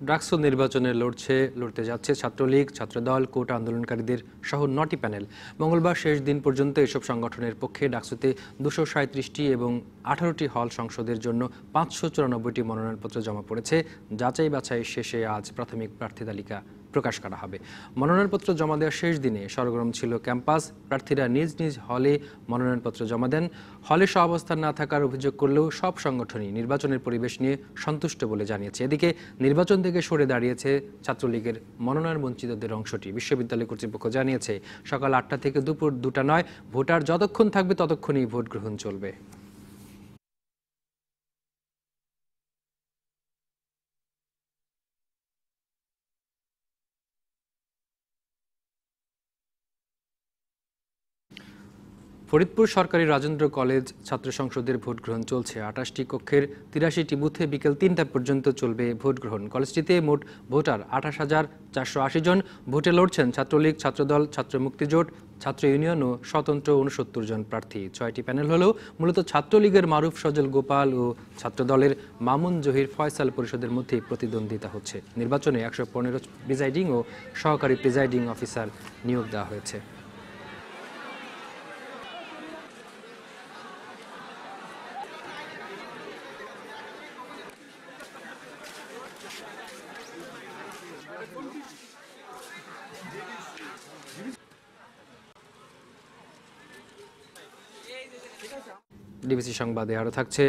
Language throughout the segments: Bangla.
ডাকসু নির্বাচনে লড়তে যাচ্ছে ছাত্রলীগ, ছাত্রদল, কোটা আন্দোলনকারীদের সহ 9টি প্যানেল। মঙ্গলবার শেষ দিন পর্যন্ত এসব সংগঠনের পক্ষে ডাকসুতে 237টি এবং 18টি হল সংসদের জন্য 594টি মনোনয়নপত্র জমা পড়েছে। যাচাই বাছাই শেষে আজ প্রাথমিক প্রার্থী তালিকা প্রকাশ করা হবে। মনোনয়নপত্র জমা দেওয়ার শেষ দিনে সরগরম ছিল ক্যাম্পাস। প্রার্থীরা নিজ নিজ হলে মনোনয়নপত্র জমা দেন। হলে সহাবস্থান না থাকার অভিযোগ করলেও সব সংগঠনই নির্বাচনের পরিবেশ নিয়ে সন্তুষ্ট বলে জানিয়েছে। এদিকে নির্বাচন থেকে সরে দাঁড়িয়েছে ছাত্রলীগের মনোনয়ন বঞ্চিতদের অংশটি। বিশ্ববিদ্যালয় কর্তৃপক্ষ জানিয়েছে সকাল 8টা থেকে দুপুর 2টা নয়, ভোটার যতক্ষণ থাকবে ততক্ষণই ভোট গ্রহণ চলবে। ফরিদপুর সরকারি রাজেন্দ্র কলেজ ছাত্র সংসদের ভোট গ্রহণ চলছে। 28টি কক্ষের 83টি বুথে বিকেল 3টা পর্যন্ত চলবে ভোট গ্রহণ। কলেজটিতে মোট ভোটার 28,480 জন। ভোটে লড়ছেন ছাত্রলীগ, ছাত্রদল, ছাত্র মুক্তিজোট, ছাত্র ইউনিয়ন ও স্বতন্ত্র 69 জন প্রার্থী। 6টি প্যানেল হলেও মূলত ছাত্রলীগের মারুফ সজল গোপাল ও ছাত্রদলের মামুন জহির ফয়সাল পরিষদের মধ্যে প্রতিদ্বন্দ্বিতা হচ্ছে। নির্বাচনে 115 প্রিজাইডিং ও সহকারী প্রিজাইডিং অফিসার নিয়োগ দেওয়া হয়েছে। ডিবিসি সংবাদে আরও থাকছে,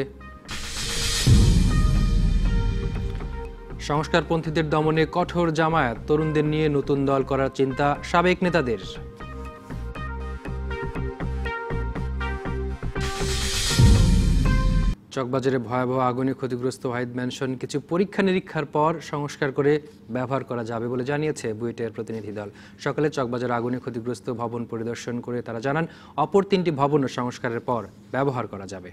সংস্কারপন্থীদের দমনে কঠোর জামায়াত, তরুণদের নিয়ে নতুন দল করার চিন্তা সাবেক নেতাদের। চকবাজারে ভয়াবহ আগুনে ক্ষতিগ্রস্ত ওয়াহিদ ম্যানশন কিছু পরীক্ষা নিরীক্ষার পর সংস্কার করে ব্যবহার করা যাবে বলে জানিয়েছে বুয়েটের প্রতিনিধি দল। সকালে চকবাজার আগুনে ক্ষতিগ্রস্ত ভবন পরিদর্শন করে তারা জানান অপর 3টি ভবনও সংস্কারের পর ব্যবহার করা যাবে।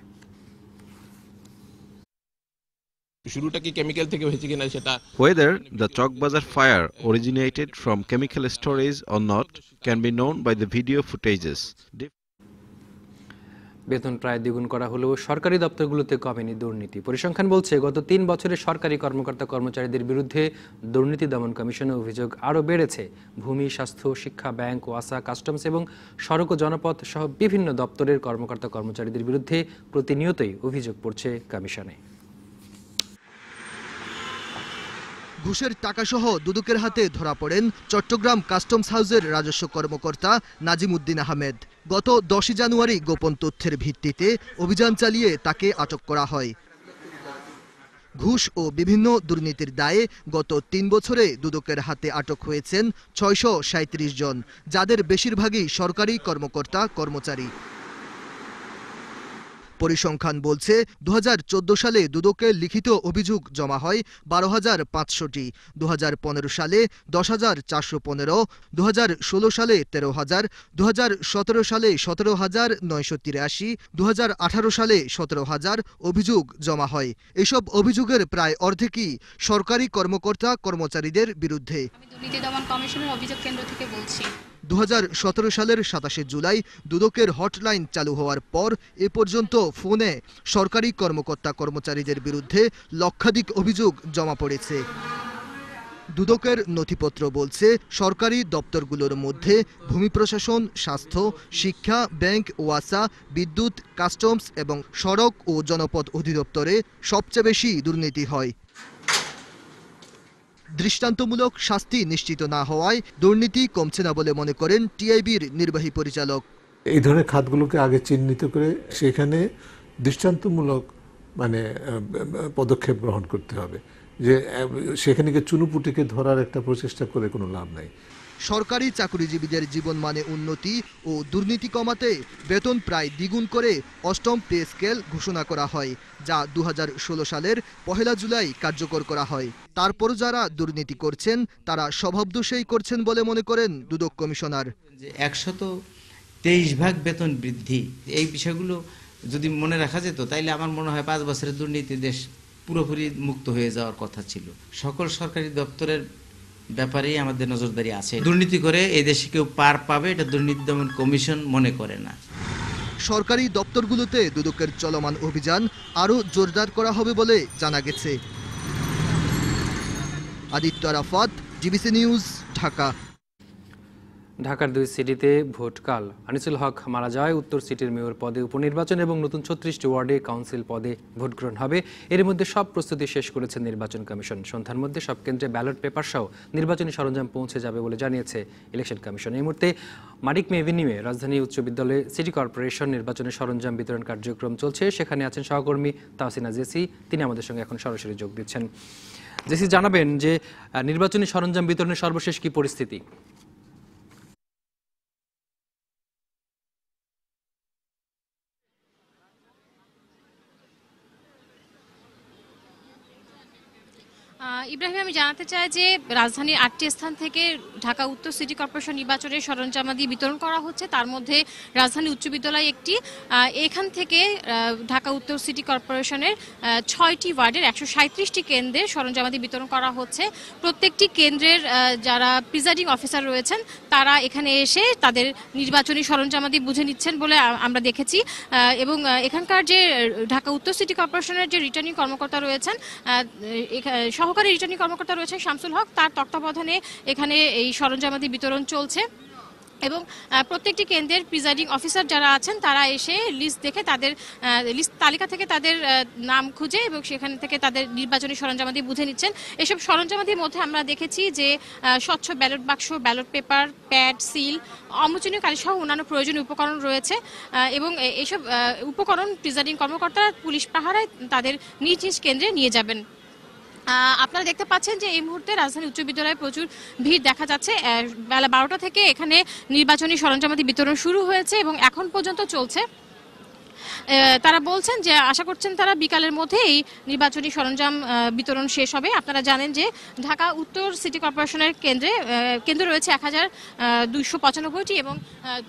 শুরুটা কি কেমিক্যাল থেকে হয়েছে কিনা সেটা, whether the Chowkbazar fire originated from chemical storage or not can be known by the video footages. বেতন প্রায় দ্বিগুণ করা হলেও সরকারি দপ্তরগুলোতে কমেনি দুর্নীতি। পরিসংখ্যান বলছে গত 3 বছরে সরকারি কর্মকর্তা কর্মচারীদের বিরুদ্ধে দুর্নীতি দমন কমিশনের অভিযোগ আরও বেড়েছে। ভূমি, স্বাস্থ্য, শিক্ষা, ব্যাংক, ওয়াসা, কাস্টমস এবং সড়ক ও জনপথ সহ বিভিন্ন দপ্তরের কর্মকর্তা কর্মচারীদের বিরুদ্ধে প্রতিনিয়তই অভিযোগ পড়ছে কমিশনে। ঘুষের টাকাসহ দুদকের হাতে ধরা পড়েন চট্টগ্রাম কাস্টমস হাউসের রাজস্ব কর্মকর্তা নাজিম উদ্দিন আহমেদ। গত 10 জানুয়ারি গোপন তথ্যের ভিত্তিতে অভিযান চালিয়ে তাকে আটক করা হয়। ঘুষ ও বিভিন্ন দুর্নীতির দায়ে গত 3 বছরে দুদকের হাতে আটক হয়েছেন 637 জন, যাদের বেশিরভাগই সরকারি কর্মকর্তা কর্মচারী। পরিসংখ্যান বলছে 2014 সালে দুদকে লিখিত অভিযোগ জমা হয় 12,500টি, 2015 সালে 10,415, 2016 সালে 13,000, 2017 সালে 17,983, 2018 সালে 17,000 অভিযোগ জমা হয়। এসব অভিযোগের প্রায় অর্ধেকই সরকারি কর্মকর্তা কর্মচারীদের বিরুদ্ধে। আমি দুর্নীতি দমন কমিশনের অভিযোগ কেন্দ্র থেকে বলছি। 2017 সালের 27 জুলাই দুদকের হটলাইন চালু হওয়ার পর এ পর্যন্ত ফোনে সরকারি কর্মকর্তা কর্মচারীদের বিরুদ্ধে লক্ষাধিক অভিযোগ জমা পড়েছে। দুদকের নথিপত্র বলছে সরকারি দপ্তরগুলোর মধ্যে ভূমি প্রশাসন, স্বাস্থ্য, শিক্ষা, ব্যাংক, ওয়াসা, বিদ্যুৎ, কাস্টমস এবং সড়ক ও জনপথ অধিদপ্তরে সবচেয়ে বেশি দুর্নীতি হয়। দৃষ্টান্তমূলক শাস্তি নিশ্চিত না হওয়ায় দুর্নীতি কমছে না বলে মনে করেন টিআইবির নির্বাহী পরিচালক। এই ধরনের খাতগুলোকে আগে চিহ্নিত করে সেখানে দৃষ্টান্তমূলক পদক্ষেপ গ্রহণ করতে হবে, যে সেখানে চুনুপুটিকে ধরার একটা প্রচেষ্টা করে কোনো লাভ নাই। সরকারি চাকরিজীবীদের জীবনমানে উন্নতি ও দুর্নীতি কমাতে বেতন প্রায় দ্বিগুণ করে 8ম পে স্কেল ঘোষণা করা হয়, যা 2016 সালের 1 জুলাই কার্যকর করা হয়। তারপর যারা দুর্নীতি করছেন তারা স্বভাবদোষেই করছেন বলে মনে করেন দুদক কমিশনার। 123 ভাগ বেতন বৃদ্ধি, এই বিষয়গুলো যদি মনে রাখা যেত তাইলে আমার মনে হয় 5 বছরের দুর্নীতি দেশ পুরোপুরি মুক্ত হয়ে যাওয়ার কথা ছিল। সকল সরকারি দপ্তরের ব্যাপারেই আমাদের নজরদারি আছে। দুর্নীতি করে এই দেশে কেউ পার পাবে এটা দুর্নীতি দমন কমিশন মনে করে না। সরকারি দপ্তরগুলোতে দুদকের চলমান অভিযান আরও জোরদার করা হবে বলে জানা গেছে। Aditya Arafat, GBC news, Dhaka. ঢাকার 2 সিটিতে ভোটকাল। আনিসুল হক মারা যায়। উত্তর সিটির মেয়র পদে উপনির্বাচন এবং নতুন 36টি ওয়ার্ডে কাউন্সিল পদে ভোট গ্রহণ হবে। এর মধ্যে সব প্রস্তুতি শেষ করেছে নির্বাচন কমিশন। সন্ধ্যার মধ্যে সব কেন্দ্রে ব্যালট পেপার সহ নির্বাচনী সরঞ্জাম পৌঁছে যাবে বলে জানিয়েছে ইলেকশন কমিশন। এই মুহূর্তে মানিক মে এভিনিউয়ে রাজধানী উচ্চ বিদ্যালয়ে সিটি কর্পোরেশন নির্বাচনের সরঞ্জাম বিতরণ কার্যক্রম চলছে। সেখানে আছেন সহকর্মী তাহসিনা জেসি, তিনি আমাদের সঙ্গে এখন সরাসরি যোগ দিচ্ছেন। জেসি, জানাবেন যে নির্বাচনী সরঞ্জাম বিতরণের সর্বশেষ কি পরিস্থিতি? ইব্রাহিম, আমি জানাতে চাই যে রাজধানীর 8টি স্থান থেকে ঢাকা উত্তর সিটি কর্পোরেশন নির্বাচনের সরঞ্জামাদি বিতরণ করা হচ্ছে। তার মধ্যে রাজধানী উচ্চ বিদ্যালয় একটি। এখান থেকে ঢাকা উত্তর সিটি কর্পোরেশনের 6টি ওয়ার্ডের 137টি কেন্দ্রে সরঞ্জামাদি বিতরণ করা হচ্ছে। প্রত্যেকটি কেন্দ্রের যারা প্রিজাইডিং অফিসার রয়েছেন তারা এখানে এসে তাদের নির্বাচনী সরঞ্জামাদি বুঝে নিচ্ছেন বলে আমরা দেখেছি। এবং এখানকার যে ঢাকা উত্তর সিটি কর্পোরেশনের যে রিটার্নিং কর্মকর্তা রয়েছেন, সহকারী রিটার্নিং কর্মকর্তা রয়েছেন শামসুল হক, তার তত্ত্বাবধানে এখানে এই সরঞ্জামাদি বিতরণ চলছে। এবং প্রত্যেকটি কেন্দ্রের প্রিজাইডিং অফিসার যারা আছেন তারা এসে লিস্ট দেখে তাদের লিস্ট তালিকা থেকে তাদের নাম খুঁজে এবং সেখান থেকে তাদের নির্বাচনী সরঞ্জামাদি বুঝে নিচ্ছেন। এসব সরঞ্জামাদির মধ্যে আমরা দেখেছি যে স্বচ্ছ ব্যালট বাক্স, ব্যালট পেপার, প্যাড, সিল, অমোচনীয় কালি সহ অন্যান্য প্রয়োজনীয় উপকরণ রয়েছে। এবং এইসব উপকরণ প্রিজাইডিং কর্মকর্তারা পুলিশ পাহারায় তাদের নিজ নিজ কেন্দ্রে নিয়ে যাবেন। আপনারা দেখতে পাচ্ছেন যে এই মুহূর্তে রাজধানী উচ্চ বিদ্যালয়ে প্রচুর ভিড় দেখা যাচ্ছে। বেলা 12টা থেকে এখানে নির্বাচনী সরঞ্জামাদি বিতরণ শুরু হয়েছে এবং এখন পর্যন্ত চলছে। তারা বলছেন যে আশা করছেন তারা বিকালের মধ্যে এই নির্বাচনী সরঞ্জাম বিতরণ শেষ হবে। আপনারা জানেন যে ঢাকা উত্তর সিটি কর্পোরেশনের কেন্দ্র রয়েছে 1295টি এবং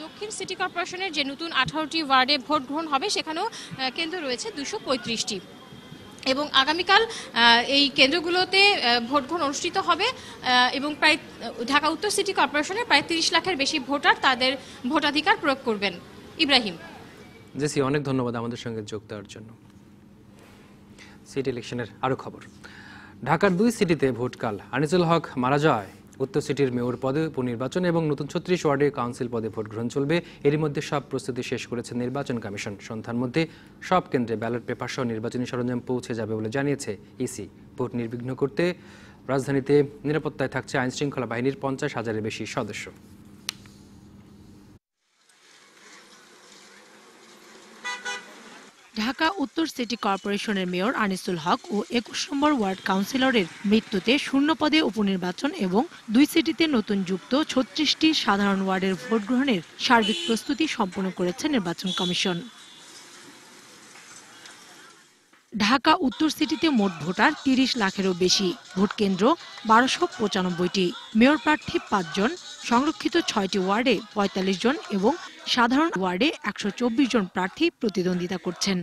দক্ষিণ সিটি কর্পোরেশনের যে নতুন 18টি ওয়ার্ডে ভোট গ্রহণ হবে সেখানেও কেন্দ্র রয়েছে 235টি। এবং আগামীকাল এই কেন্দ্রগুলোতে ভোট গ্রহণ অনুষ্ঠিত হবে এবং প্রায় ঢাকা উত্তর সিটি কর্পোরেশনের প্রায় 30 লাখের বেশি ভোটার তাদের ভোটাধিকার প্রয়োগ করবেন। ইব্রাহিম। জেসি, অনেক ধন্যবাদ আমাদের সঙ্গে যোগ দেওয়ার জন্য। সিটি ইলেকশনের আরও খবর। ঢাকার 2 সিটিতে ভোটকাল। আনিসুল হক মারা যায়। উত্তর সিটির মেয়র পদে উপনির্বাচন এবং নতুন 36 ওয়ার্ডে কাউন্সিল পদে ভোট গ্রহণ চলবে। এরই মধ্যে সব প্রস্তুতি শেষ করেছে নির্বাচন কমিশন। সন্ধ্যার মধ্যে সব কেন্দ্রে ব্যালট পেপার সহ নির্বাচনী সরঞ্জাম পৌঁছে যাবে বলে জানিয়েছে ইসি। ভোট নির্বিঘ্ন করতে রাজধানীতে নিরাপত্তায় থাকছে আইনশৃঙ্খলা বাহিনীর 50,000-এর বেশি সদস্য। ঢাকা উত্তর সিটি কর্পোরেশনের মেয়র আনিসুল হক ও 21 নম্বর ওয়ার্ড কাউন্সিলরের মৃত্যুতে শূন্য পদে উপনির্বাচন এবং 2 সিটিতে নতুন যুক্ত 36টি সাধারণ ওয়ার্ডের ভোট গ্রহণের সার্বিক প্রস্তুতি সম্পন্ন করেছে নির্বাচন কমিশন। ঢাকা উত্তর সিটিতে মোট ভোটার 30 লাখেরও বেশি, ভোট কেন্দ্র 1295টি, মেয়র প্রার্থী 5 জন, সংরক্ষিত 6টি ওয়ার্ডে 45 জন এবং সাধারণ ওয়ার্ডে 124 জন প্রার্থী প্রতিদ্বন্দ্বিতা করছেন।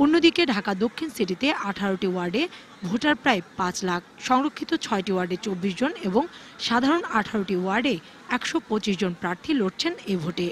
অন্যদিকে ঢাকা দক্ষিণ সিটিতে 18টি ওয়ার্ডে ভোটার প্রায় 5 লাখ, সংরক্ষিত 6টি ওয়ার্ডে 24 জন এবং সাধারণ 18টি ওয়ার্ডে 125 জন প্রার্থী লড়ছেন এই ভোটে।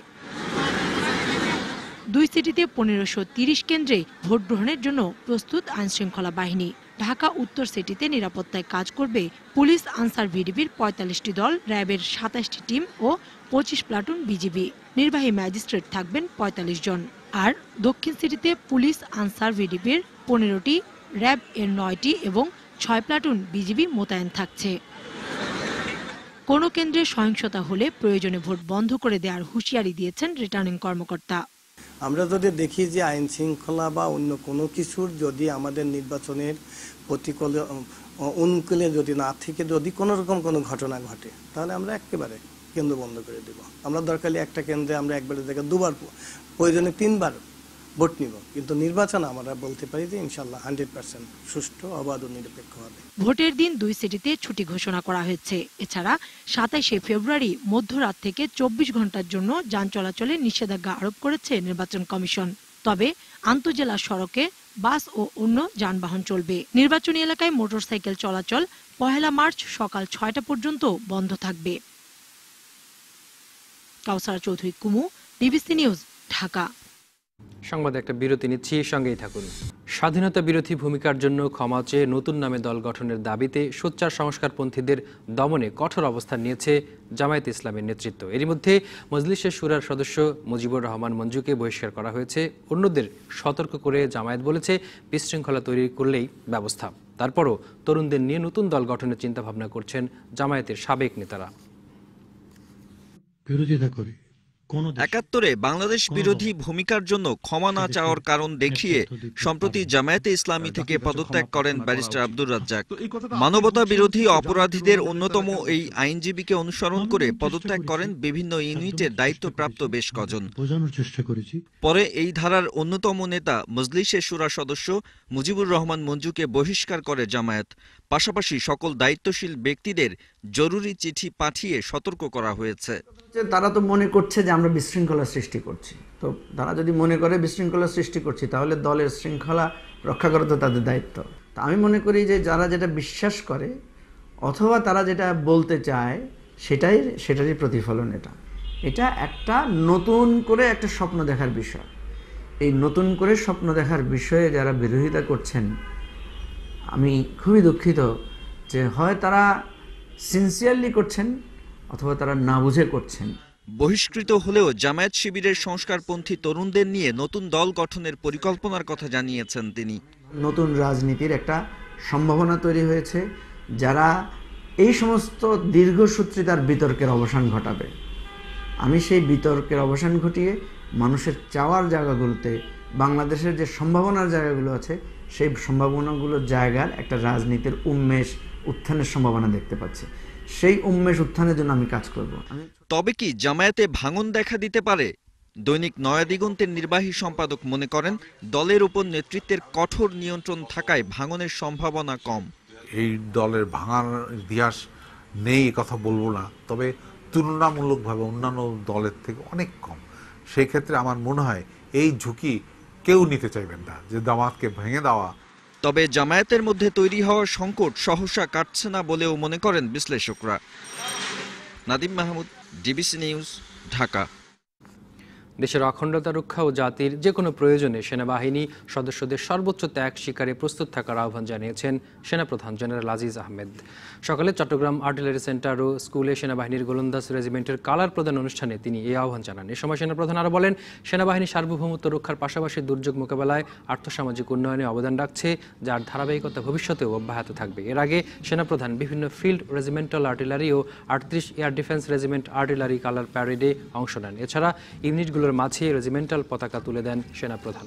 2 সিটিতে 1530 কেন্দ্রে ভোট গ্রহণের জন্য প্রস্তুত আইনশৃঙ্খলা বাহিনী। ঢাকা উত্তর সিটিতে নিরাপত্তায় কাজ করবে পুলিশ আনসার ভিডিবির 45টি দল, র্যাবের 27টি টিম ও 25 প্লাটুন বিজিবি। নির্বাহী ম্যাজিস্ট্রেট থাকবেন 45 জন। আর দক্ষিণ সিটিতে পুলিশ আনসার ভিডিবির 15টি, র্যাব এর 9টি এবং 6 প্লাটুন বিজিবি মোতায়েন থাকছে। কোনো কেন্দ্রে সহিংসতা হলে প্রয়োজনে ভোট বন্ধ করে দেওয়ার হুঁশিয়ারি দিয়েছেন রিটার্নিং কর্মকর্তা। আমরা যদি দেখি যে আইন শৃঙ্খলা বা অন্য কোনো কিছুর যদি আমাদের নির্বাচনের প্রতিকূলে অনুকূলে যদি না থেকে যদি কোনো রকম কোনো ঘটনা ঘটে তাহলে আমরা একেবারে কেন্দ্র বন্ধ করে দেব। আমরা দরকারি একটা কেন্দ্রে আমরা একবারে থেকে 2বার, প্রয়োজনে 3বার ভোট নিব, কিন্তু নির্বাচন আমরা বলতে পারি যে ইনশাল্লাহ 100% সুষ্ঠু, অবাধ ও নিরপেক্ষ হবে। ভোটের দিন 2 সিটিতে ছুটি ঘোষণা করা হয়েছে। এছাড়া 27শে ফেব্রুয়ারি মধ্যরাত থেকে 24 ঘন্টার জন্য যান চলাচলে নিষেধাজ্ঞা আরোপ করেছে নির্বাচন কমিশন। তবে আন্তঃজেলা সড়কে বাস ও অন্য যানবাহন চলবে। নির্বাচনী এলাকায় মোটরসাইকেল চলাচল 1 মার্চ সকাল 6টা পর্যন্ত বন্ধ থাকবে। কাউসার চৌধুরী কুমু, ডিবিসি নিউজ, ঢাকা। সংবাদে একটা বিরতি নিচ্ছি, সঙ্গেই থাকুন। স্বাধীনতা বিরোধী ভূমিকার জন্য ক্ষমা চেয়ে নতুন নামে দল গঠনের দাবিতে সোচ্চার সংস্কারপন্থীদের দমনে কঠোর অবস্থান নিয়েছে জামায়াতে ইসলামের নেতৃত্ব। এরই মধ্যে মজলিসে শুরার সদস্য মুজিবুর রহমান মঞ্জুকে বহিষ্কার করা হয়েছে। অন্যদের সতর্ক করে জামায়াত বলেছে, বিশৃঙ্খলা তৈরি করলেই ব্যবস্থা। তারপরও তরুণদের নিয়ে নতুন দল গঠনের চিন্তাভাবনা করছেন জামায়াতের সাবেক নেতারা। বিরোধিতা করি। ৭১-এ বাংলাদেশ বিরোধী ভূমিকার জন্য ক্ষমা না চাওয়ার কারণ দেখিয়ে সম্প্রতি জামায়াতে ইসলামী থেকে পদত্যাগ করেন ব্যারিস্টার আব্দুর রাজ্জাক। মানবতা বিরোধী অপরাধীদের অন্যতম এই আইনজীবীকে অনুসরণ করে পদত্যাগ করেন বিভিন্ন ইউনিটের দায়িত্বপ্রাপ্ত বেশ কজন। পরে এই ধারার অন্যতম নেতা মজলিসে শুরা সদস্য মুজিবুর রহমান মঞ্জুকে বহিষ্কার করে জামায়াত। পাশাপাশি সকল দায়িত্বশীল ব্যক্তিদের জরুরি চিঠি পাঠিয়ে সতর্ক করা হয়েছে। তারা তো মনে করছে যে আমরা বিশৃঙ্খলা সৃষ্টি করছি, তো তারা যদি মনে করে বিশৃঙ্খলা সৃষ্টি করছি, তাহলে দলের শৃঙ্খলা রক্ষা করা তো তাদের দায়িত্ব। তা আমি মনে করি যে যারা যেটা বিশ্বাস করে অথবা তারা যেটা বলতে চায় সেটারই প্রতিফলন। এটা একটা নতুন করে একটা স্বপ্ন দেখার বিষয়। এই নতুন করে স্বপ্ন দেখার বিষয়ে যারা বিরোধিতা করছেন, আমি খুবই দুঃখিত যে হয় তারা সিনসিয়ারলি করছেন অথবা তারা না বুঝে করছেন। বহিষ্কৃত হলেও জামায়াত শিবিরের সংস্কারপন্থী তরুণদের নিয়ে নতুন দল গঠনের পরিকল্পনার কথা জানিয়েছেন তিনি। নতুন রাজনীতির একটা সম্ভাবনা তৈরি হয়েছে, যারা এই সমস্ত দীর্ঘসূত্রিতার বিতর্কের অবসান ঘটাবে। আমি সেই বিতর্কের অবসান ঘটিয়ে মানুষের চাওয়ার জায়গাগুলোতে, বাংলাদেশের যে সম্ভাবনার জায়গাগুলো আছে, সেই সম্ভাবনাগুলোর জায়গার একটা রাজনীতির উন্মেষ উত্থানের সম্ভাবনা দেখতে পাচ্ছি। সেই উন্মেষ উত্থানের জন্য আমি কাজ করব। তবে কি জামায়াতে ভাঙন দেখা দিতে পারে? দৈনিক নয়া দিগন্তের নির্বাহী সম্পাদক মনে করেন, দলের উপর নেতৃত্বের কঠোর নিয়ন্ত্রণ থাকায় ভাঙনের সম্ভাবনা কম। এই দলের ভাঙার ইতিহাস নেই কথা বলবো না, তবে তুলনামূলকভাবে অন্যান্য দলের থেকে অনেক কম। সেই ক্ষেত্রে আমার মনে হয় এই ঝুঁকি কেউ নিতে চাইবেন না, যে জামায়াতকে ভেঙে দেওয়া। তবে জামায়াতের মধ্যে তৈরি হওয়া সংকট সহসা কাটছে না বলেও মনে করেন বিশ্লেষকরা। Nadim Mahmud, DBC news, Dhaka. দেশের অখণ্ডতা রক্ষা ও জাতির যে কোনো প্রয়োজনে সেনাবাহিনী সদস্যদের সর্বোচ্চ ত্যাগ স্বীকারে প্রস্তুত থাকার আহ্বান জানিয়েছেন সেনাপ্রধান জেনারেল আজিজ আহমেদ। সকালে চট্টগ্রাম আর্টিলারি সেন্টার ও স্কুলে সেনাবাহিনীর গোলন্দাজ রেজিমেন্টের কালার প্রদান অনুষ্ঠানে তিনি এই আহ্বান জানান। এ সময় সেনাপ্রধান আরও বলেন, সেনাবাহিনী সার্বভৌমত্ব রক্ষার পাশাপাশি দুর্যোগ মোকাবেলায় আর্থসামাজিক উন্নয়নে অবদান রাখছে, যার ধারাবাহিকতা ভবিষ্যতেও অব্যাহত থাকবে। এর আগে সেনাপ্রধান বিভিন্ন ফিল্ড রেজিমেন্টাল আর্টিলারি ও 38 air defence regiment artillery colour প্যারেডে অংশ নেন। এছাড়া ইউনিটগুলোর মাঝে রেজিমেন্টাল পতাকা তুলে দেন সেনাপ্রধান।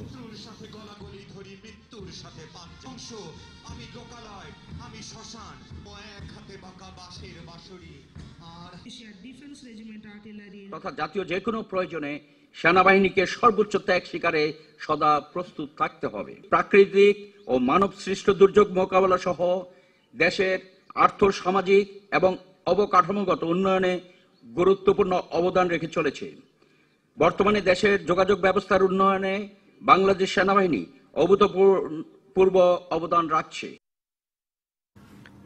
তথা জাতীয় যে কোনো প্রয়োজনে সেনাবাহিনীকে সর্বোচ্চ ত্যাগ স্বীকারে সদা প্রস্তুত থাকতে হবে। প্রাকৃতিক ও মানব সৃষ্ট দুর্যোগ মোকাবেলা সহ দেশের আর্থ সামাজিক এবং অবকাঠামোগত উন্নয়নে গুরুত্বপূর্ণ অবদান রেখে চলেছে। বর্তমানে দেশের যোগাযোগ ব্যবস্থার উন্নয়নে বাংলাদেশ সেনাবাহিনী অভূতপূর্ব অবদান রাখছে।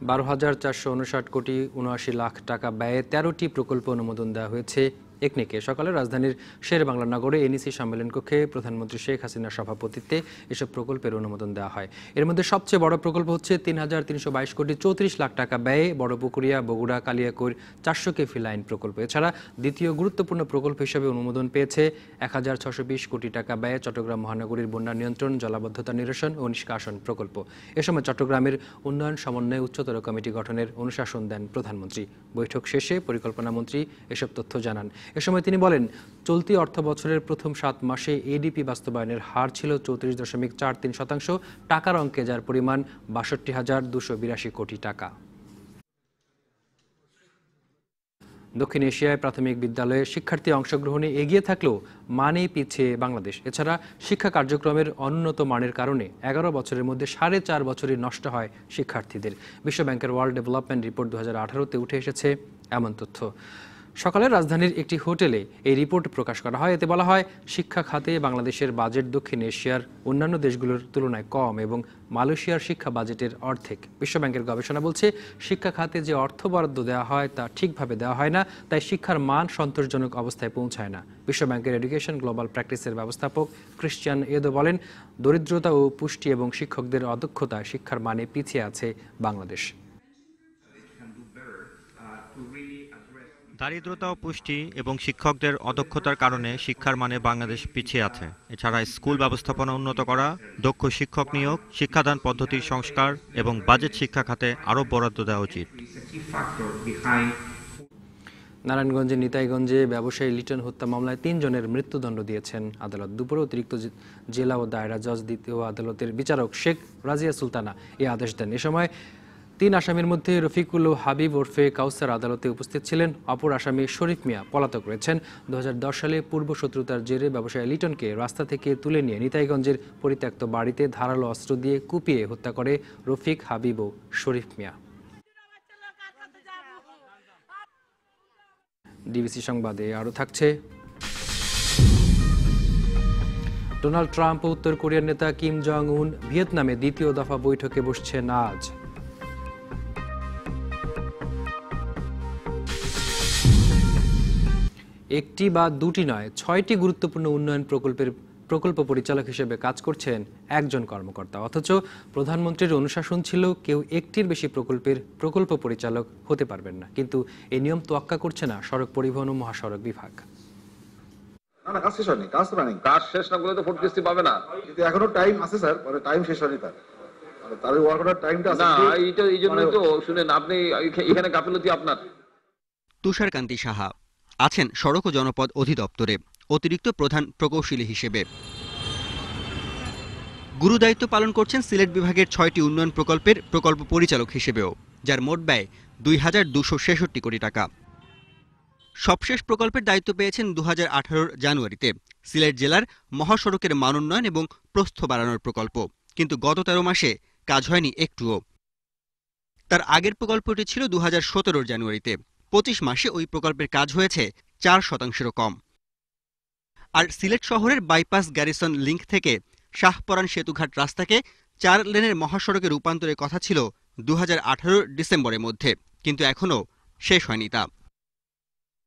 12,459 কোটি 79 লাখ টাকা ব্যয়ে 13টি প্রকল্প অনুমোদন দেওয়া হয়েছে একনেকে। সকালে রাজধানীর শের বাংলা নগরে এনইসি সম্মেলন কক্ষে প্রধানমন্ত্রী শেখ হাসিনার সভাপতিত্বে এসব প্রকল্পের অনুমোদন দেওয়া হয়। এর মধ্যে সবচেয়ে বড় প্রকল্প হচ্ছে 3,322 কোটি 34 লাখ টাকা ব্যয়ে বড়পুকুরিয়া বগুড়া কালিয়াকৈর 400 কেভি লাইন প্রকল্প। এছাড়া দ্বিতীয় গুরুত্বপূর্ণ প্রকল্প হিসেবে অনুমোদন পেয়েছে 1,620 কোটি টাকা ব্যয়ে চট্টগ্রাম মহানগরীর বন্যা নিয়ন্ত্রণ, জলাবদ্ধতা নিরসন ও নিষ্কাশন প্রকল্প। এ সময় চট্টগ্রামের উন্নয়ন সমন্বয়ে উচ্চতর কমিটি গঠনের অনুশাসন দেন প্রধানমন্ত্রী। বৈঠক শেষে পরিকল্পনা মন্ত্রী এসব তথ্য জানান। এ সময় তিনি বলেন, চলতি অর্থ বছরের প্রথম 7 মাসে এডিপি বাস্তবায়নের হার ছিল 34.43%, টাকার অঙ্কে যার পরিমাণ 62,282 কোটি টাকা। দক্ষিণ এশিয়ায় প্রাথমিক বিদ্যালয়ে শিক্ষার্থী অংশগ্রহণে এগিয়ে থাকলেও মানেই পিছিয়ে বাংলাদেশ। এছাড়া শিক্ষা কার্যক্রমের অনুন্নত মানের কারণে 11 বছরের মধ্যে 4.5 বছরই নষ্ট হয় শিক্ষার্থীদের। বিশ্বব্যাংকের ওয়ার্ল্ড ডেভেলপমেন্ট রিপোর্ট 2018-তে উঠে এসেছে এমন তথ্য। সকালে রাজধানীর একটি হোটেলে এই রিপোর্ট প্রকাশ করা হয়। এতে বলা হয়, শিক্ষা খাতে বাংলাদেশের বাজেট দক্ষিণ এশিয়ার অন্যান্য দেশগুলোর তুলনায় কম এবং মালয়েশিয়ার শিক্ষা বাজেটের অর্ধেক। বিশ্বব্যাংকের গবেষণা বলছে, শিক্ষা খাতে যে অর্থ বরাদ্দ দেওয়া হয় তা ঠিকভাবে দেওয়া হয় না, তাই শিক্ষার মান সন্তোষজনক অবস্থায় পৌঁছায় না। বিশ্বব্যাংকের এডুকেশন গ্লোবাল প্র্যাকটিসের ব্যবস্থাপক ক্রিশ্চিয়ান এদো বলেন, দরিদ্রতা ও পুষ্টি এবং শিক্ষকদের অদক্ষতায় শিক্ষার মানে পিছিয়ে আছে বাংলাদেশ। দারিদ্রতা ও পুষ্টি এবং শিক্ষকদের অদক্ষতার কারণে শিক্ষার মানে বাংলাদেশ পিছিয়ে আছে। এছাড়া স্কুল ব্যবস্থাপনা উন্নত করা, দক্ষ শিক্ষক নিয়োগ, শিক্ষাদান পদ্ধতির সংস্কার এবং বাজেট শিক্ষা খাতে আরও বরাদ্দ দেওয়া উচিত। নারায়ণগঞ্জের নিতাইগঞ্জে ব্যবসায়ী লিটন হত্যা মামলায় 3 জনের মৃত্যুদণ্ড দিয়েছেন আদালত। দুপুরে অতিরিক্ত জেলা ও দায়রা জজ দ্বিতীয় আদালতের বিচারক শেখ রাজিয়া সুলতানা এই আদেশ দেন। এ সময় 3 আসামির মধ্যে রফিকুল ও হাবিব ওরফে কাউসার আদালতে উপস্থিত ছিলেন। অপর আসামি শরীফ মিয়া পলাতক রয়েছেন। 2010 সালে পূর্ব শত্রুতার জেরে ব্যবসায়ী লিটনকে রাস্তা থেকে তুলে নিয়ে নিতাইগঞ্জের পরিত্যক্ত বাড়িতে ধারালো অস্ত্র দিয়ে কুপিয়ে হত্যা করে রফিক, হাবিব ও শরীফ মিয়া। ডিবিসি সংবাদে আরও থাকছে, ডোনাল্ড ট্রাম্প ও উত্তর কোরিয়ার নেতা কিম জং উন ভিয়েতনামে দ্বিতীয় দফা বৈঠকে বসছেন আজ। একটি বা দুটি নয়, 6টি গুরুত্বপূর্ণ উন্নয়ন প্রকল্প পরিচালক হিসেবে কাজ করছেন একজন কর্মকর্তা। অথচ প্রধানমন্ত্রীর অনুশাসন ছিল কেউ একটির বেশি প্রকল্পের প্রকল্প পরিচালক হতে পারবেন না। কিন্তু এই নিয়ম তোয়াক্কা করছে না সড়ক পরিবহন ও মহাসড়ক বিভাগ। কাজ শেষ হয়নি, কাজ তো রানিং, কাজ শেষ না করলে তো ভোট কিস্তি পাবে না। কিন্তু এখনো টাইম আছে স্যার, মানে টাইম শেষ হয়নি তার ওয়ার্ক অর্ডার টাইমটা আছে না। এইটা এই জন্যই তো শুনেন আপনি এখানে গাফিলতি আপনার। তুষারকান্তি সাহা আছেন সড়ক ও জনপদ অধিদপ্তরে অতিরিক্ত প্রধান প্রকৌশলী হিসেবে। গুরুদায়িত্ব পালন করছেন সিলেট বিভাগের 6টি উন্নয়ন প্রকল্পের প্রকল্প পরিচালক হিসেবেও, যার মোট ব্যয় 2266 কোটি টাকা। সবশেষ প্রকল্পের দায়িত্ব পেয়েছেন 2018 জানুয়ারিতে সিলেট জেলার মহাসড়কের মানোন্নয়ন এবং প্রস্থ বাড়ানোর প্রকল্প। কিন্তু গত 13 মাসে কাজ হয়নি একটুও। তার আগের প্রকল্পটি ছিল 2017 জানুয়ারিতে। 25 মাসে ওই প্রকল্পের কাজ হয়েছে 4%-এরও কম। আর সিলেট শহরের বাইপাস গ্যারিসন লিংক থেকে শাহপরান সেতুঘাট রাস্তাকে 4 লেনের মহাসড়কে রূপান্তরের কথা ছিল 2018 ডিসেম্বরের মধ্যে, কিন্তু এখনও শেষ হয়নি তা।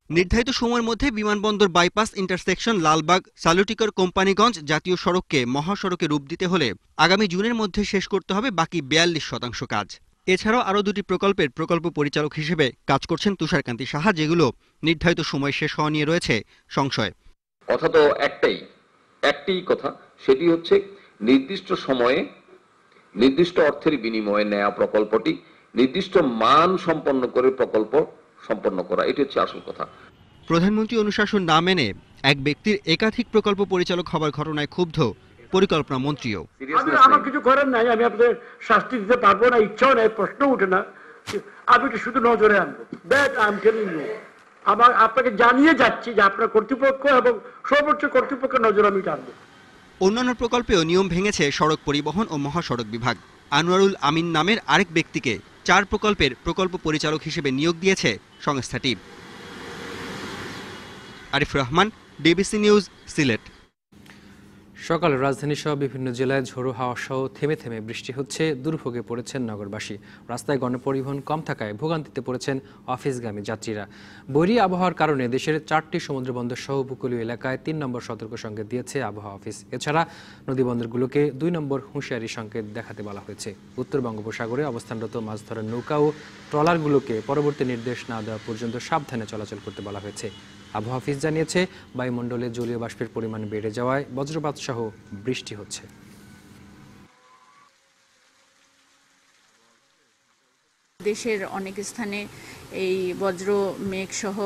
নির্ধারিত সময়ের মধ্যে বিমানবন্দর বাইপাস ইন্টারসেকশন লালবাগ সালুটিকর কোম্পানিগঞ্জ জাতীয় সড়ককে মহাসড়কে রূপ দিতে হলে আগামী জুনের মধ্যে শেষ করতে হবে বাকি 42% কাজ। এছাড়াও আরও 2টি প্রকল্পের প্রকল্প পরিচালক হিসেবে কাজ করছেন তুষারকান্তি সাহা, যেগুলো নির্ধারিত সময় শেষ হওয়া নিয়ে রয়েছে সংশয়। কথা তো একটাই কথা, সেটি হচ্ছে নির্দিষ্ট সময়ে নির্দিষ্ট অর্থের বিনিময়ে নেওয়া প্রকল্পটি নির্দিষ্ট মান সম্পন্ন করে প্রকল্প সম্পন্ন করা, এটি হচ্ছে আসল কথা। প্রধানমন্ত্রী অনুশাসন না মেনে এক ব্যক্তির একাধিক প্রকল্প পরিচালক হবার ঘটনায় ক্ষুব্ধ পরিকল্পনা মন্ত্রীও। আমার কিছু করার নাই, আমি আপনাদের শাস্তি দিতে পারবো না, ইচ্ছাও নাই, প্রশ্ন উঠে না, আমি এটা শুধু নজরে আনবো। That I am telling you, আমার আপনাকে জানিয়ে যাচ্ছি যে আপনার কর্তৃপক্ষ এবং সর্বোচ্চ কর্তৃপক্ষের নজর আমি টানবো। অন্যান্য প্রকল্পেও নিয়ম ভেঙেছে সড়ক পরিবহন ও মহাসড়ক বিভাগ। আনোয়ারুল আমিন নামের আরেক ব্যক্তিকে 4 প্রকল্পের প্রকল্প পরিচালক হিসেবে নিয়োগ দিয়েছে সংস্থাটি। Arif Rahman, DBC news, Sylhet. সকালে রাজধানী সহ বিভিন্ন জেলায় ঝোড়ো হাওয়া সহ থেমে থেমে বৃষ্টি হচ্ছে। দুর্ভোগে পড়েছেন নগরবাসী। রাস্তায় গণপরিবহন কম থাকায় ভোগান্তিতে পড়েছেন অফিসগামী যাত্রীরা। বৈরী আবহাওয়ার কারণে দেশের 4টি সমুদ্রবন্দর সহ উপকূলীয় এলাকায় 3 নম্বর সতর্ক সংকেত দিয়েছে আবহাওয়া অফিস। এছাড়া নদীবন্দরগুলোকে 2 নম্বর হুঁশিয়ারি সংকেত দেখাতে বলা হয়েছে। উত্তর বঙ্গোপসাগরে অবস্থানরত মাছ ধরার নৌকা ও ট্রলারগুলোকে পরবর্তী নির্দেশ না দেওয়া পর্যন্ত সাবধানে চলাচল করতে বলা হয়েছে। আবহাওয়া অফিস জানিয়েছে, বায়ুমণ্ডলে জলীয় বাষ্পের পরিমাণ বেড়ে যাওয়ায় বজ্রপাত সহ বৃষ্টি হচ্ছে। দেশের অনেক স্থানে এই বজ্র মেঘ সহ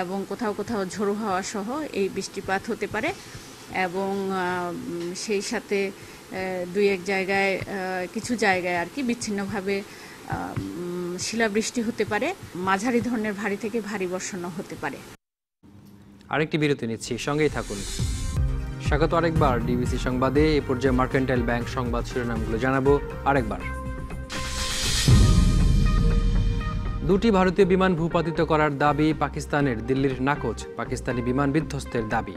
এবং কোথাও কোথাও ঝোড়ো হাওয়া সহ এই বৃষ্টিপাত হতে পারে এবং সেই সাথে 2-1 জায়গায় কিছু জায়গায় আর কি বিচ্ছিন্নভাবে শিলাবৃষ্টি হতে পারে। মাঝারি ধরনের ভারী থেকে ভারী বর্ষণও হতে পারে। আরেকটি বিরতি নিচ্ছি, সঙ্গেই থাকুন। স্বাগত আরেকবার ডিবিসি সংবাদে। এ পর্যায়ে মার্কেন্টাইল ব্যাংক সংবাদ শিরোনামগুলো জানাবো আরেকবার। দুটি ভারতীয় বিমান ভূপাতিত করার দাবি পাকিস্তানের। দিল্লির নাকচ, পাকিস্তানি বিমান বিধ্বস্তের দাবি।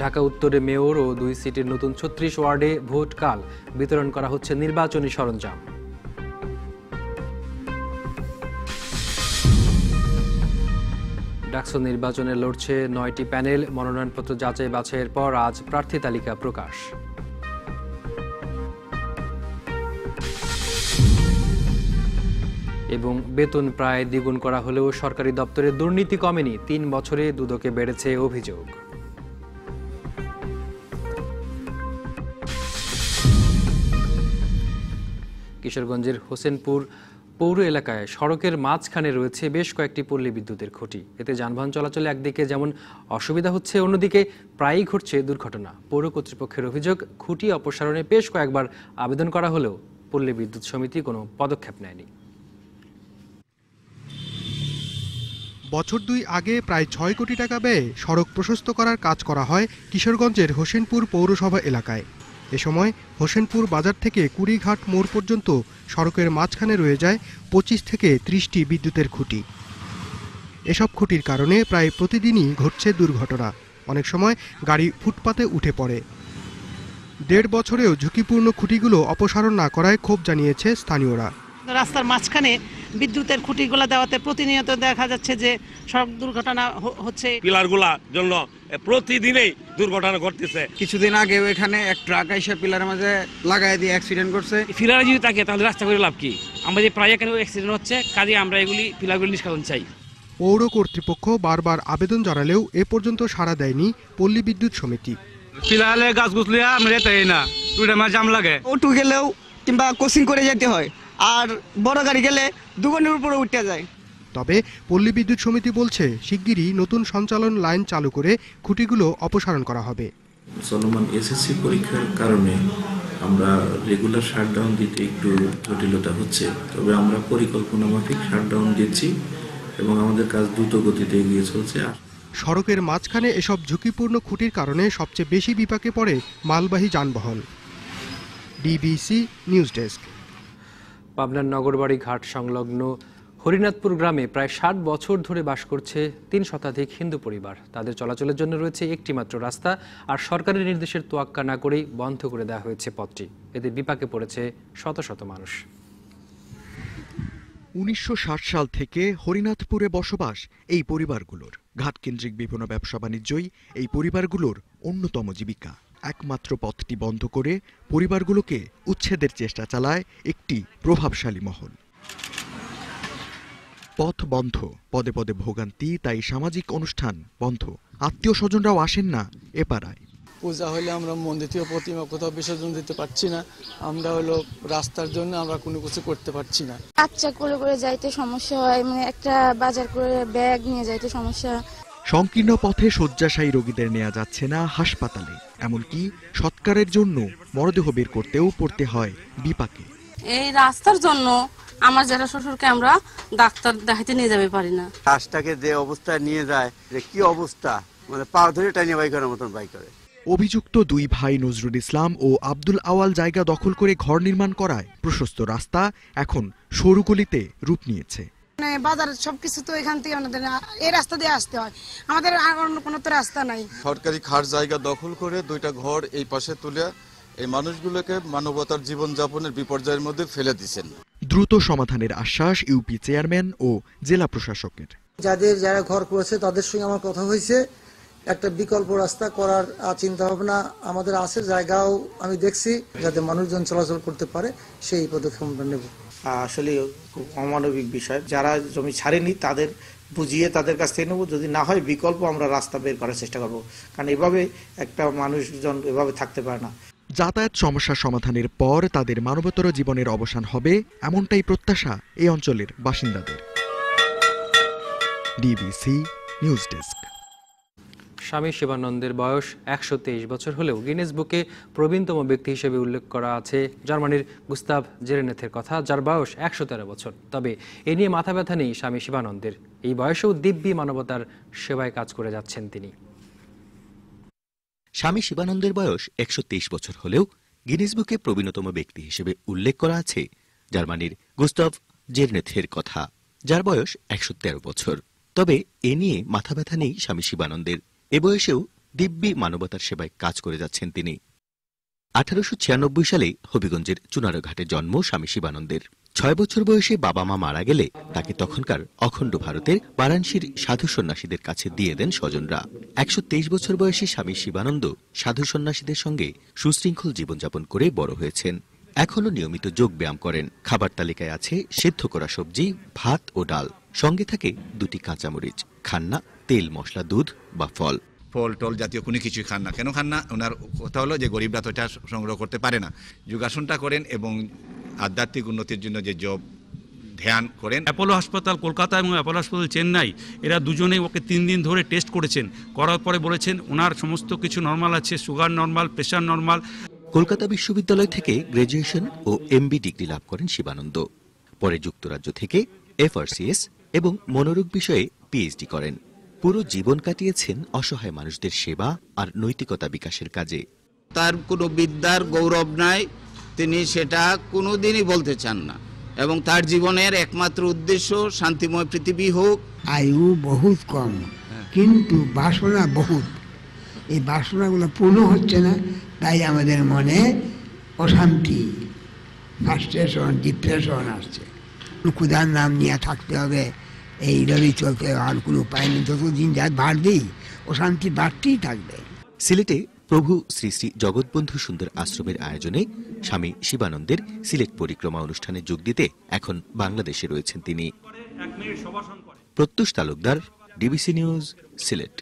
ঢাকা উত্তরে মেয়র ও 2 সিটির নতুন 36 ওয়ার্ডে ভোটকাল, বিতরণ করা হচ্ছে নির্বাচনী সরঞ্জাম। ডাকসু নির্বাচনে লড়ছে 9টি প্যানেল। মনোনয়নপত্র যাচাই বাছাইয়ের পর আজ প্রার্থী তালিকা প্রকাশ। এবং বেতন প্রায় দ্বিগুণ করা হলেও সরকারি দপ্তরে দুর্নীতি কমেনি। 3 বছরে দুদকে বেড়েছে অভিযোগ। কিশোরগঞ্জের হোসেনপুর পৌর এলাকায় সড়কের মাঝখানে রয়েছে বেশ কয়েকটি পল্লী বিদ্যুতের খুঁটি। এতে যানবাহন চলাচলে একদিকে যেমন অসুবিধা হচ্ছে, অন্যদিকে প্রায়ই ঘটছে দুর্ঘটনা। পৌর কর্তৃপক্ষের অভিযোগ, খুঁটি অপসারণে বেশ কয়েকবার আবেদন করা হলেও পল্লী বিদ্যুৎ সমিতি কোনো পদক্ষেপ নেয়নি। বছর 2 আগে প্রায় 6 কোটি টাকা ব্যয়ে সড়ক প্রশস্ত করার কাজ করা হয় কিশোরগঞ্জের হোসেনপুর পৌরসভা এলাকায়। এ সময় হোসেনপুর বাজার থেকে কুড়িঘাট মোড় পর্যন্ত সড়কের মাঝখানে রয়ে যায় 25 থেকে 30টি বিদ্যুতের খুঁটি। এসব খুঁটির কারণে প্রায় প্রতিদিনই ঘটছে দুর্ঘটনা। অনেক সময় গাড়ি ফুটপাতে উঠে পড়ে। 1.5 বছরেও ঝুঁকিপূর্ণ খুঁটিগুলো অপসারণ না করায় ক্ষোভ জানিয়েছে স্থানীয়রা। রাস্তার মাঝখানে বিদ্যুতের খুঁটিগুলো দেওয়াতে প্রতিনিয়ত দেখা যাচ্ছে যে সড়ক দুর্ঘটনা হচ্ছে। পিলারগুলা জন্য প্রতিদিনই দুর্ঘটনা ঘটতেছে। কিছুদিন আগে এখানে এক ট্রাক এসে পিলারের মাঝে লাগাই দিয়ে অ্যাক্সিডেন্ট করছে। পিলারে যদি থাকে তাহলে রাস্তা করে লাভ কি? আমাদের প্রায় এখানে অ্যাক্সিডেন্ট হচ্ছে, কাজে আমরা এগুলি পিলারগুলি নিষ্কাশন চাই। পৌর কর্তৃপক্ষ বারবার আবেদন জানালেও এ পর্যন্ত সাড়া দেয়নি পল্লী বিদ্যুৎ সমিতি। পিলারে গাছ গুছলিয়া আমরা যেতেই না, দুইটা মাস জাম লাগে। অটো গেলেও কিংবা কোচিং করে যেতে হয়, আর বড় গাড়ি গেলে দুগুণের উপরে উঠে যায়। তবে পল্লী বিদ্যুৎ সমিতি বলছে শিগগিরই নতুন সঞ্চালন লাইন চালু করে খুঁটিগুলো অপসারণ করা হবে। চলমান এসএসসি পরীক্ষার কারণে আমরা রেগুলার শাটডাউন দিতে একটু জটিলতা হচ্ছে, তবে আমরা পরিকল্পনা মাফিক শাটডাউন দিচ্ছি এবং আমাদের কাজ দ্রুত গতিতে এগিয়ে চলছে। সড়কের মাঝখানে এসব ঝুঁকিপূর্ণ খুঁটির কারণে সবচেয়ে বেশি বিপাকে পড়ে মালবাহী যানবাহন। DBC news desk. পাবনার নগরবাড়ি ঘাট সংলগ্ন হরিনাথপুর গ্রামে প্রায় 60 বছর ধরে বাস করছে 3 শতাধিক হিন্দু পরিবার। তাদের চলাচলের জন্য রয়েছে একটি মাত্র রাস্তা, আর সরকারের নির্দেশের তোয়াক্কা না করেই বন্ধ করে দেওয়া হয়েছে পথটি। এতে বিপাকে পড়েছে শত শত মানুষ। 1960 সাল থেকে হরিনাথপুরে বসবাস এই পরিবারগুলোর। ঘাটকেন্দ্রিক বিভিন্ন ব্যবসা বাণিজ্যই এই পরিবারগুলোর অন্যতম জীবিকা। একমাত্র পথটি বন্ধ করে পরিবারগুলোকে উচ্ছেদের চেষ্টা চালায় একটি প্রভাবশালী মহল। পথ বন্ধ, পদে পদে ভোগান্তি, তাই সামাজিক অনুষ্ঠান বন্ধ। আত্মীয় স্বজনরাও আসেন না এ পাড়ায়। পূজা হলে আমরা মন্দির থেকে প্রতিমা কোথাও বিসর্জন দিতে পারছি না। আমরা হলো রাস্তার জন্য আমরা কোনো কিছু করতে পারছি না। বাচ্চা করে যাইতে সমস্যা হয়, মানে একটা বাজার করে ব্যাগ নিয়ে যাইতে সমস্যা। সংকীর্ণ পথে শয্যাশায়ী রোগীদের নেওয়া যাচ্ছে না হাসপাতালে, এমনকি সৎকারের জন্য মরদেহ বের করতেও পড়তে হয় বিপাকে। এই রাস্তার জন্য আমার যারা শ্বশুরকে আমরা ডাক্তার দেখাতে নিয়ে যাবে পারি না। লাশটাকে যে অবস্থায় নিয়ে যায়, কি অবস্থা, মানে পা ধরে টানিয়ে বাই করার মতন বাই করে। অভিযুক্ত 2 ভাই নজরুল ইসলাম ও আব্দুল আওয়াল জায়গা দখল করে ঘর নির্মাণ করায় প্রশস্ত রাস্তা এখন সরু গলিতে রূপ নিয়েছে। বাজার সবকিছু তো এখান থেকে আমাদের এই রাস্তা দিয়ে আসতে হয়, আমাদের আর অন্য কোনো তো রাস্তা নাই। সরকারি খাস জায়গা দখল করে 2টা ঘর এই পাশে তুলে এই মানুষগুলোকে মানবতার জীবনযাপনের বিপর্যয়ের মধ্যে ফেলে দিচ্ছেন। দ্রুত সমাধানের আশ্বাস ইউপি চেয়ারম্যান ও জেলা প্রশাসকের। যারা ঘর করেছে তাদের সঙ্গে আমার কথা হয়েছে, একটা বিকল্প রাস্তা করার চিন্তা ভাবনা আমাদের আছে। জায়গাও আমি দেখছি যাতে মানুষজন চলাচল করতে পারে, সেই পদক্ষেপ আমরা নেব। আসলে খুব অমানবিক বিষয়। যারা জমি ছাড়েনি তাদের বুঝিয়ে তাদের কাছ থেকে নেবো, যদি না হয় বিকল্প আমরা রাস্তা বের করার চেষ্টা করব, কারণ এভাবে একটা মানুষজন এভাবে থাকতে পারে না। যাতায়াত সমস্যা সমাধানের পর তাদের মানবতর জীবনের অবসান হবে, এমনটাই প্রত্যাশা এই অঞ্চলের বাসিন্দাদের। DBC news desk. স্বামী শিবানন্দের বয়স 123 বছর হলেও গিনেস বুকে প্রবীণতম ব্যক্তি হিসেবে উল্লেখ করা আছে জার্মানির গুস্তাভ জেরেনেথের কথা, যার বয়স 113 বছর। তবে এ নিয়ে মাথা ব্যথা নেই স্বামী শিবানন্দের। এই বয়সেও দিব্যি মানবতার সেবায় কাজ করে যাচ্ছেন তিনি। স্বামী শিবানন্দের বয়স 123 বছর হলেও গিনেস বুকে প্রবীণতম ব্যক্তি হিসেবে উল্লেখ করা আছে জার্মানির গুস্তাভ জেরনেথের কথা, যার বয়স 113 বছর। তবে এ নিয়ে মাথা ব্যথা নেই স্বামী শিবানন্দের। এ বয়সেও দিব্যি মানবতার সেবায় কাজ করে যাচ্ছেন তিনি। 1896 সালে হবিগঞ্জের চুনারঘাটে জন্ম স্বামী শিবানন্দের। 6 বছর বয়সে বাবা মা মারা গেলে তাকে তখনকার অখণ্ড ভারতের বারাণসীর সাধু সন্ন্যাসীদের কাছে দিয়ে দেন স্বজনরা। 123 বছর বয়সী স্বামী শিবানন্দ সাধু সন্ন্যাসীদের সঙ্গে সুশৃঙ্খল জীবনযাপন করে বড় হয়েছেন। এখনও নিয়মিত যোগ ব্যায়াম করেন। খাবার তালিকায় আছে সেদ্ধ করা সবজি, ভাত ও ডাল, সঙ্গে থাকে 2টি কাঁচামরিচ, খান না তেল মশলা, দুধ বা ফল। ফল টল জাতীয় কোনো কিছুই খান না। কেন খান না? ওনার কথা হলো যে গরিবরা তো এটা সংগ্রহ করতে পারে না। যোগাসনটা করেন এবং আধ্যাত্মিক উন্নতির জন্য যে জব ধ্যান করেন। অ্যাপোলো হাসপাতাল কলকাতা এবং অ্যাপোলো হাসপাতাল চেন্নাই, এরা দুজনেই ওকে 3 দিন ধরে টেস্ট করেছেন। করার পরে বলেছেন ওনার সমস্ত কিছু নর্মাল আছে, sugar normal, pressure normal. Kolkata বিশ্ববিদ্যালয় থেকে গ্র্যাজুয়েশন ও এমবি ডিগ্রি লাভ করেন শিবানন্দ। পরে যুক্তরাজ্য থেকে FRCS এবং মনোরোগ বিষয়ে পিএইচডি করেন। পুরো জীবন কাটিয়েছেন অসহায় মানুষদের সেবা আর নৈতিকতা বিকাশের কাজে। তার কোনো বিদ্যার গৌরব নাই, তিনি সেটা কোনোদিনই বলতে চান না, এবং তার জীবনের একমাত্র উদ্দেশ্য শান্তিময় পৃথিবী হোক। আয়ু বহুত কম, কিন্তু বাসনা বহুত। এই বাসনাগুলো পূর্ণ হচ্ছে না, তাই আমাদের মনে অশান্তি, ফ্রাস্ট্রেশন, ডিপ্রেশন আসছে। ক্ষুধার নাম নিয়ে থাকতে হবে, এইভাবেই চলতে, আর কোনো উপায় নেই। যতদিন যায় বাড়বেই, অশান্তি বাড়তেই থাকবে। সিলেটে প্রভু শ্রী শ্রী জগৎবন্ধু সুন্দর আশ্রমের আয়োজনে স্বামী শিবানন্দের সিলেট পরিক্রমা অনুষ্ঠানে যোগ দিতে এখন বাংলাদেশে রয়েছেন তিনি। Pratyush Talukdar, DBC news, Sylhet.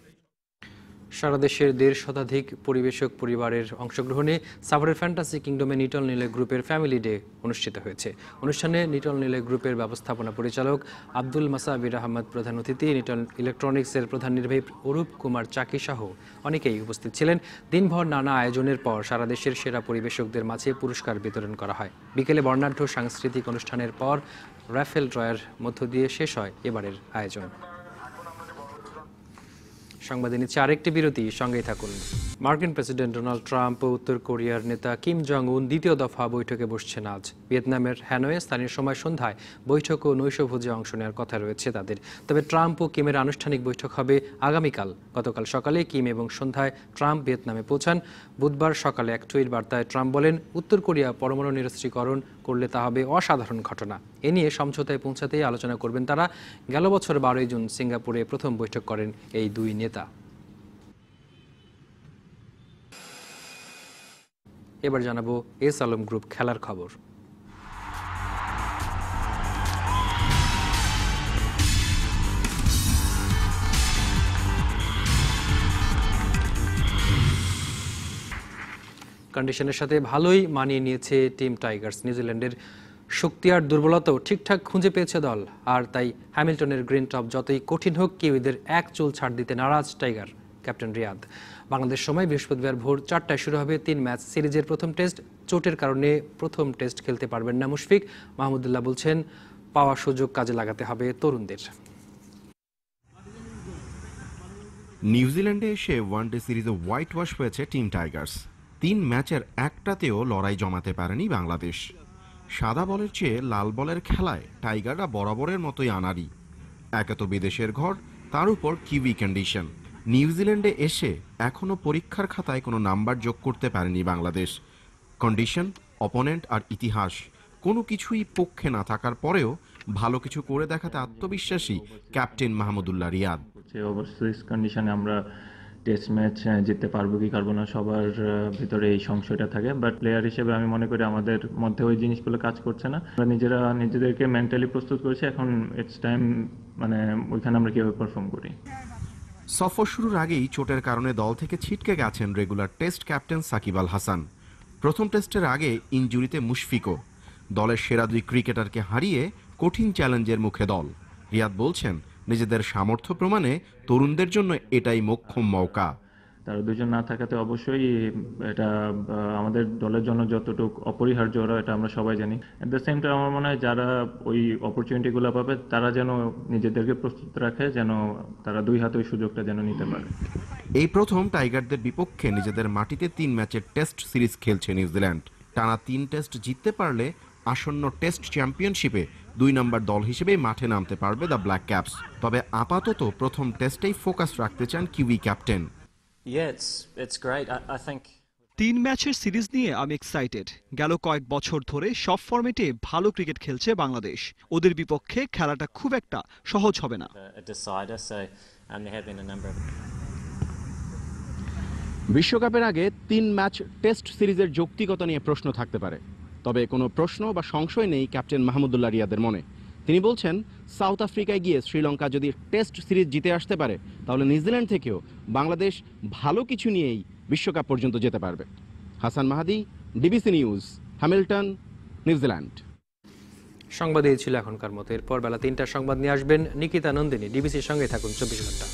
সারা দেশের 1.5 শতাধিক পরিবেশক পরিবারের অংশগ্রহণে সাভারের ফ্যান্টাসি কিংডমে নিটল নিলয় গ্রুপের ফ্যামিলি ডে অনুষ্ঠিত হয়েছে। অনুষ্ঠানে নিটল নিলয় গ্রুপের ব্যবস্থাপনা পরিচালক আব্দুল মাসাবির আহমদ প্রধান অতিথি, নিটল ইলেকট্রনিক্সের প্রধান নির্বাহী অরূপ কুমার চাকি সহ অনেকেই উপস্থিত ছিলেন। দিনভর নানা আয়োজনের পর সারা দেশের সেরা পরিবেশকদের মাঝে পুরস্কার বিতরণ করা হয়। বিকেলে বর্ণাঢ্য সাংস্কৃতিক অনুষ্ঠানের পর রাফেল ড্রয়ের মধ্য দিয়ে শেষ হয় এবারের আয়োজন। সংবাদে নিচ্ছে আরেকটি বিরতি, সঙ্গেই থাকুন। মার্কিন প্রেসিডেন্ট ডোনাল্ড ট্রাম্প ও উত্তর কোরিয়ার নেতা কিম জং উন দ্বিতীয় দফা বৈঠকে বসছেন আজ। ভিয়েতনামের হ্যানয়ে স্থানীয় সময় সন্ধ্যায় বৈঠক ও নৈশভোজে অংশ নেওয়ার কথা রয়েছে তাদের। তবে ট্রাম্প ও কিমের আনুষ্ঠানিক বৈঠক হবে আগামীকাল। গতকাল সকালে কিম এবং সন্ধ্যায় ট্রাম্প ভিয়েতনামে পৌঁছান। বুধবার সকালে এক টুইট বার্তায় ট্রাম্প বলেন, উত্তর কোরিয়া পরমাণু নিরস্ত্রীকরণ করলে তা হবে অসাধারণ ঘটনা। এ নিয়ে সমঝোতায় পৌঁছাতেই আলোচনা করবেন তারা। গেল বছর 12 জুন সিঙ্গাপুরে প্রথম বৈঠক করেন এই দুই নেতা। এবার জানাবো এস আলম গ্রুপ খেলার খবর। কন্ডিশনের সাথে ভালোই মানিয়ে নিয়েছে টিম টাইগার্স। নিউজিল্যান্ডের শক্তি আর দুর্বলতাও ঠিকঠাক খুঁজে পেয়েছে দল, আর তাই হ্যামিল্টনের গ্রিন টপ যতই কঠিন হোক কিউইদের এক চুল ছাড় দিতে নারাজ টাইগার ক্যাপ্টেন রিয়াদ। বাংলাদেশ সময় বৃহস্পতিবার ভোর 4টায় শুরু হবে 3 ম্যাচ সিরিজের প্রথম টেস্ট। চোটের কারণে প্রথম টেস্ট খেলতে পারবেন না মুশফিক। মাহমুদুল্লাহ বলছেন, পাওয়া সুযোগ কাজে লাগাতে হবে তরুণদের। নিউজিল্যান্ডে এসে ওয়ানডে সিরিজে হোয়াইট ওয়াশ হয়েছে টিম টাইগার্স। 3 ম্যাচের একটাতেও লড়াই জমাতে পারেনি বাংলাদেশ। সাদা বলের চেয়ে লাল বলের খেলায় টাইগাররা বরাবরের মতোই আনাড়ি। একে তো বিদেশের ঘর, তার উপর কিউই কন্ডিশন। নিউজিল্যান্ডে এসে এখনও পরীক্ষার খাতায় কোনো নাম্বার যোগ করতে পারেনি বাংলাদেশ। কন্ডিশন, অপোনেন্ট আর ইতিহাস কোনো কিছুই পক্ষে না থাকার পরেও ভালো কিছু করে দেখাতে আত্মবিশ্বাসী ক্যাপ্টেন মাহমুদুল্লাহ রিয়াদ। ওভারসিজ কন্ডিশনে আমরা টেস্ট ম্যাচ জিততে পারবো কি পারবো না সবার ভিতরে এই সংশয়টা থাকে, বাট প্লেয়ার হিসেবে আমি মনে করি আমাদের মধ্যে ওই জিনিসগুলো কাজ করছে না। আমরা নিজেদেরকে মেন্টালি প্রস্তুত করেছি, এখন ইটস টাইম মানে ওইখানে আমরা কীভাবে পারফর্ম করি। সফর শুরুর আগেই চোটের কারণে দল থেকে ছিটকে গেছেন regular test captain Shakib Al Hasan. প্রথম টেস্টের আগে ইনজুরিতে মুশফিকও। দলের সেরা 2 ক্রিকেটারকে হারিয়ে কঠিন চ্যালেঞ্জের মুখে দল। রিয়াদ বলছেন, নিজেদের সামর্থ্য প্রমাণে তরুণদের জন্য এটাই মোক্ষম মৌকা। তারা দুজন না থাকাতে অবশ্যই এটা আমাদের দলের জন্য যতটুকু অপরিহার্য এটা আমরা সবাই জানি। অ্যাট দ্য সেম টাইম আমার মনে হয় যারা ওই অপরচুনিটিগুলো পাবে তারা যেন নিজেদেরকে প্রস্তুত রাখে, যেন তারা দুই হাতে ওই সুযোগটা যেন নিতে পারে। এই প্রথম টাইগারদের বিপক্ষে নিজেদের মাটিতে 3 ম্যাচের টেস্ট সিরিজ খেলছে নিউজিল্যান্ড। টানা 3 টেস্ট জিততে পারলে আসন্ন টেস্ট চ্যাম্পিয়নশিপে 2 নম্বর দল হিসেবে মাঠে নামতে পারবে দ্য ব্ল্যাক ক্যাপস। তবে আপাতত প্রথম টেস্টেই ফোকাস রাখতে চান কিউই ক্যাপ্টেন। 3 ম্যাচের সিরিজ নিয়ে আমি এক্সাইটেড। গেল কয়েক বছর ধরে সব ফরম্যাটে ভালো ক্রিকেট খেলছে বাংলাদেশ। ওদের বিপক্ষে খেলাটা খুব একটা সহজ হবে না। বিশ্বকাপের আগে 3 ম্যাচ টেস্ট সিরিজের যৌক্তিকতা নিয়ে প্রশ্ন থাকতে পারে, তবে কোনো প্রশ্ন বা সংশয় নেই ক্যাপ্টেন মাহমুদুল্লাহ রিয়াদের মনে। তিনি বলছেন, সাউথ আফ্রিকায় গিয়ে শ্রীলঙ্কা যদি টেস্ট সিরিজ জিতে আসতে পারে তাহলে নিউজিল্যান্ড থেকেও বাংলাদেশ ভালো কিছু নিয়েই বিশ্বকাপ পর্যন্ত যেতে পারবে। হাসান মাহাদি, ডিবিসি নিউজ, হ্যামিল্টন, নিউজিল্যান্ড। সংবাদ এই ছিল এখনকার মতো। এরপর বেলা 3টার সংবাদ নিয়ে আসবেন নিকিতা নন্দিনী। ডিবিসির সঙ্গে থাকুন 24 ঘন্টা।